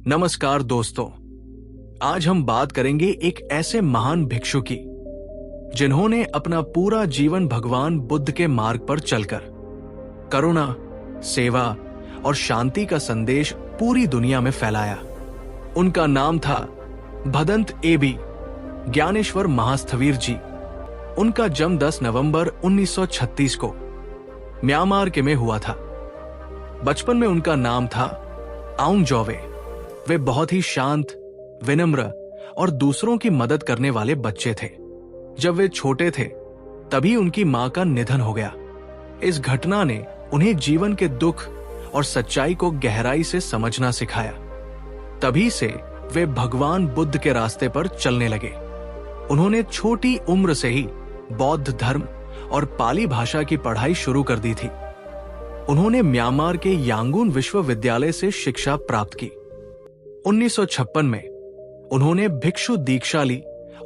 नमस्कार दोस्तों, आज हम बात करेंगे एक ऐसे महान भिक्षु की जिन्होंने अपना पूरा जीवन भगवान बुद्ध के मार्ग पर चलकर करुणा, सेवा और शांति का संदेश पूरी दुनिया में फैलाया। उनका नाम था भदंत एबी ज्ञानेश्वर महास्थवीर जी। उनका जन्म 10 नवंबर 1936 को म्यांमार के में हुआ था। बचपन में उनका नाम था आउंग जॉवे। वे बहुत ही शांत, विनम्र और दूसरों की मदद करने वाले बच्चे थे। जब वे छोटे थे तभी उनकी मां का निधन हो गया। इस घटना ने उन्हें जीवन के दुख और सच्चाई को गहराई से समझना सिखाया। तभी से वे भगवान बुद्ध के रास्ते पर चलने लगे। उन्होंने छोटी उम्र से ही बौद्ध धर्म और पाली भाषा की पढ़ाई शुरू कर दी थी। उन्होंने म्यांमार के यांगून विश्वविद्यालय से शिक्षा प्राप्त की। 1956 में उन्होंने भिक्षु दीक्षा ली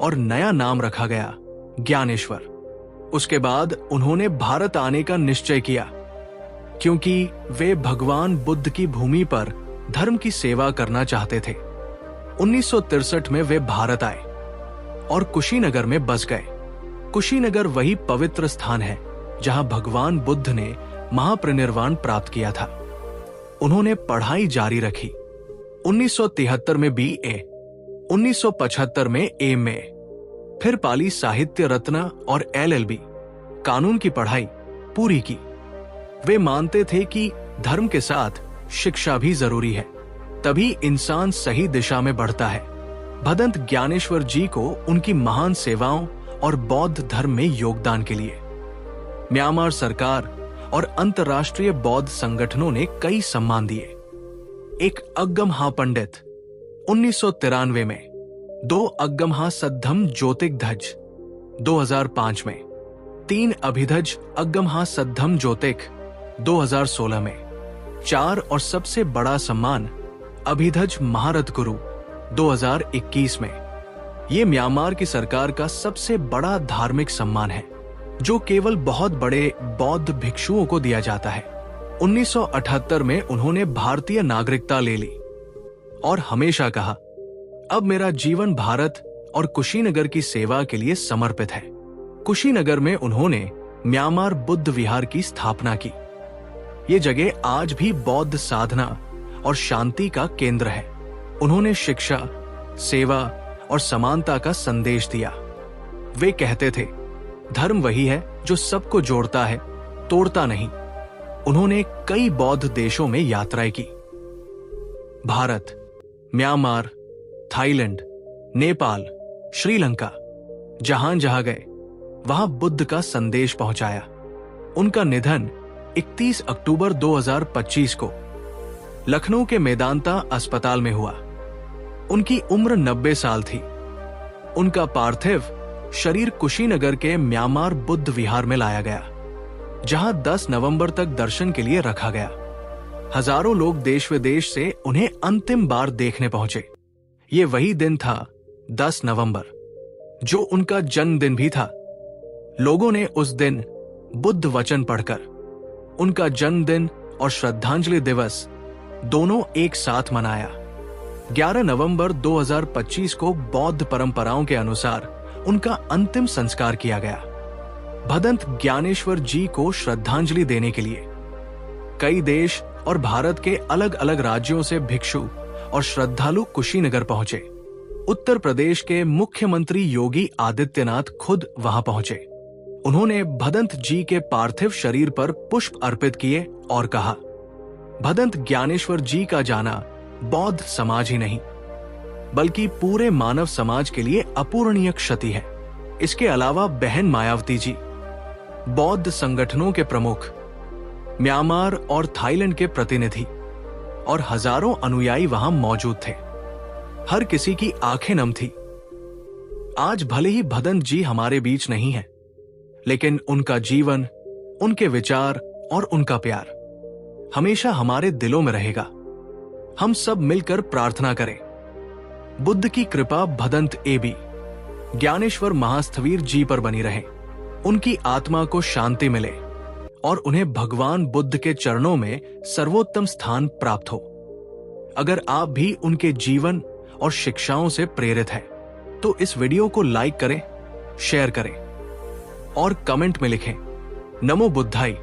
और नया नाम रखा गया ज्ञानेश्वर। उसके बाद उन्होंने भारत आने का निश्चय किया क्योंकि वे भगवान बुद्ध की भूमि पर धर्म की सेवा करना चाहते थे। 1963 में वे भारत आए और कुशीनगर में बस गए। कुशीनगर वही पवित्र स्थान है जहां भगवान बुद्ध ने महापरिनिर्वाण प्राप्त किया था। उन्होंने पढ़ाई जारी रखी। 1973 में बीए, 1975 में एमए, फिर पाली साहित्य रत्न और एलएलबी कानून की पढ़ाई पूरी की। वे मानते थे कि धर्म के साथ शिक्षा भी जरूरी है, तभी इंसान सही दिशा में बढ़ता है। भदंत ज्ञानेश्वर जी को उनकी महान सेवाओं और बौद्ध धर्म में योगदान के लिए म्यांमार सरकार और अंतर्राष्ट्रीय बौद्ध संगठनों ने कई सम्मान दिए। एक अगमहा पंडित 1993 में, 2 अगमहा सद्धम ज्योतिक 2005 में, 3 अभिधज अगमहा सद्धम ज्योतिक 2016 में, 4 और सबसे बड़ा सम्मान अभिधज महारथ गुरु 2021 में। ये म्यांमार की सरकार का सबसे बड़ा धार्मिक सम्मान है जो केवल बहुत बड़े बौद्ध भिक्षुओं को दिया जाता है। 1978 में उन्होंने भारतीय नागरिकता ले ली और हमेशा कहा, अब मेरा जीवन भारत और कुशीनगर की सेवा के लिए समर्पित है। कुशीनगर में उन्होंने म्यांमार बुद्ध विहार की स्थापना की। ये जगह आज भी बौद्ध साधना और शांति का केंद्र है। उन्होंने शिक्षा, सेवा और समानता का संदेश दिया। वे कहते थे, धर्म वही है जो सबको जोड़ता है, तोड़ता नहीं। उन्होंने कई बौद्ध देशों में यात्राएं की। भारत, म्यांमार, थाईलैंड, नेपाल, श्रीलंका, जहां जहां गए वहां बुद्ध का संदेश पहुंचाया। उनका निधन 31 अक्टूबर 2025 को लखनऊ के मेदांता अस्पताल में हुआ। उनकी उम्र 90 साल थी। उनका पार्थिव शरीर कुशीनगर के म्यांमार बुद्ध विहार में लाया गया, जहां 10 नवंबर तक दर्शन के लिए रखा गया। हजारों लोग देश विदेश से उन्हें अंतिम बार देखने पहुंचे। ये वही दिन था 10 नवंबर, जो उनका जन्मदिन भी था। लोगों ने उस दिन बुद्ध वचन पढ़कर उनका जन्मदिन और श्रद्धांजलि दिवस दोनों एक साथ मनाया। 11 नवंबर 2025 को बौद्ध परंपराओं के अनुसार उनका अंतिम संस्कार किया गया। भदंत ज्ञानेश्वर जी को श्रद्धांजलि देने के लिए कई देश और भारत के अलग अलग राज्यों से भिक्षु और श्रद्धालु कुशीनगर पहुंचे। उत्तर प्रदेश के मुख्यमंत्री योगी आदित्यनाथ खुद वहां पहुंचे। उन्होंने भदंत जी के पार्थिव शरीर पर पुष्प अर्पित किए और कहा, भदंत ज्ञानेश्वर जी का जाना बौद्ध समाज ही नहीं बल्कि पूरे मानव समाज के लिए अपूरणीय क्षति है। इसके अलावा बहन मायावती जी, बौद्ध संगठनों के प्रमुख, म्यांमार और थाईलैंड के प्रतिनिधि और हजारों अनुयायी वहां मौजूद थे। हर किसी की आंखें नम थी। आज भले ही भदंत जी हमारे बीच नहीं है, लेकिन उनका जीवन, उनके विचार और उनका प्यार हमेशा हमारे दिलों में रहेगा। हम सब मिलकर प्रार्थना करें, बुद्ध की कृपा भदंत एबी ज्ञानेश्वर महास्थवीर जी पर बनी रहे, उनकी आत्मा को शांति मिले और उन्हें भगवान बुद्ध के चरणों में सर्वोत्तम स्थान प्राप्त हो। अगर आप भी उनके जीवन और शिक्षाओं से प्रेरित हैं, तो इस वीडियो को लाइक करें, शेयर करें और कमेंट में लिखें नमो बुद्धाय।